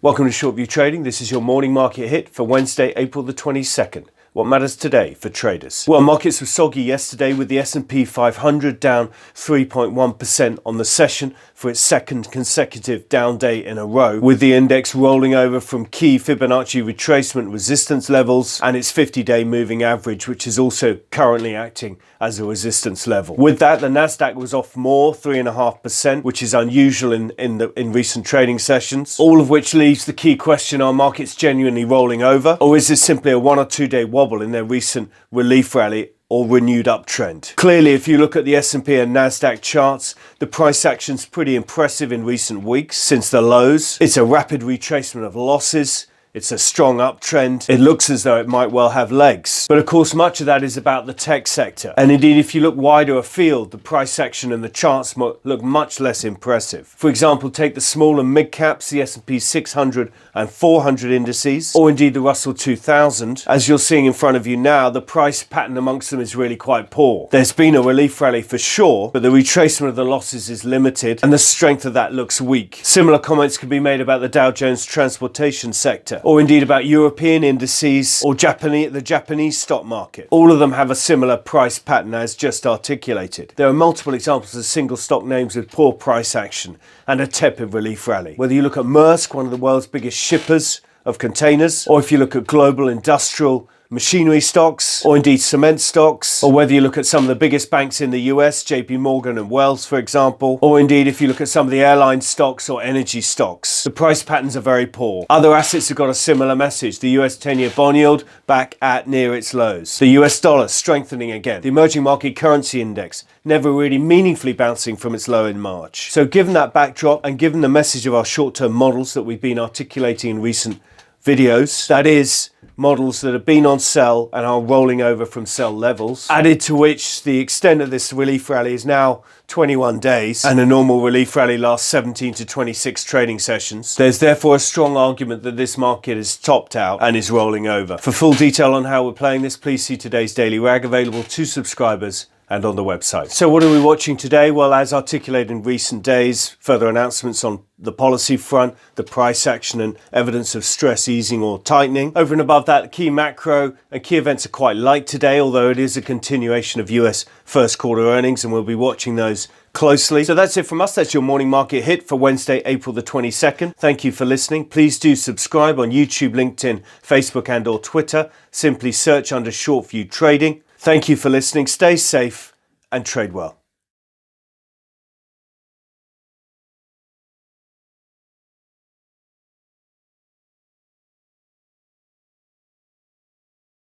Welcome to ShortView Trading. This is your morning market hit for Wednesday, April the 22nd. What matters today for traders? Well, markets were soggy yesterday with the S&P 500 down 3.1% on the session for its second consecutive down day in a row, with the index rolling over from key Fibonacci retracement resistance levels and its 50-day moving average, which is also currently acting as a resistance level. With that, the Nasdaq was off more, 3.5%, which is unusual in recent trading sessions. All of which leaves the key question: are markets genuinely rolling over, or is this simply a 1 or 2 day wobble in their recent relief rally or renewed uptrend? Clearly, if you look at the S&P and Nasdaq charts, the price action's pretty impressive in recent weeks since the lows. It's a rapid retracement of losses. It's a strong uptrend. It looks as though it might well have legs. But of course, much of that is about the tech sector. And indeed, if you look wider afield, the price action and the charts look much less impressive. For example, take the small and mid caps, the S&P 600 and 400 indices, or indeed the Russell 2000. As you're seeing in front of you now, the price pattern amongst them is really quite poor. There's been a relief rally for sure, but the retracement of the losses is limited and the strength of that looks weak. Similar comments can be made about the Dow Jones transportation sector, or indeed about European indices or the Japanese stock market. All of them have a similar price pattern as just articulated. There are multiple examples of single stock names with poor price action and a tepid relief rally. Whether you look at Maersk, one of the world's biggest shippers of containers, or if you look at global industrial machinery stocks, or indeed cement stocks, or whether you look at some of the biggest banks in the US, JP Morgan and Wells, for example, or indeed if you look at some of the airline stocks or energy stocks, the price patterns are very poor. Other assets have got a similar message. The US 10-year bond yield back at near its lows. The US dollar strengthening again. The emerging market currency index never really meaningfully bouncing from its low in March. So given that backdrop and given the message of our short-term models that we've been articulating in recent videos, that is, models that have been on sell and are rolling over from sell levels, added to which the extent of this relief rally is now 21 days and a normal relief rally lasts 17 to 26 trading sessions. There's therefore a strong argument that this market is topped out and is rolling over. For full detail on how we're playing this, please see today's daily rag available to subscribers and on the website. So what are we watching today? Well, as articulated in recent days, further announcements on the policy front, the price action and evidence of stress easing or tightening. Over and above that, key macro and key events are quite light today, although it is a continuation of US first quarter earnings and we'll be watching those closely. So that's it from us. That's your morning market hit for Wednesday, April the 22nd. Thank you for listening. Please do subscribe on YouTube, LinkedIn, Facebook and or Twitter. Simply search under ShortView Trading. Thank you for listening. Stay safe and trade well.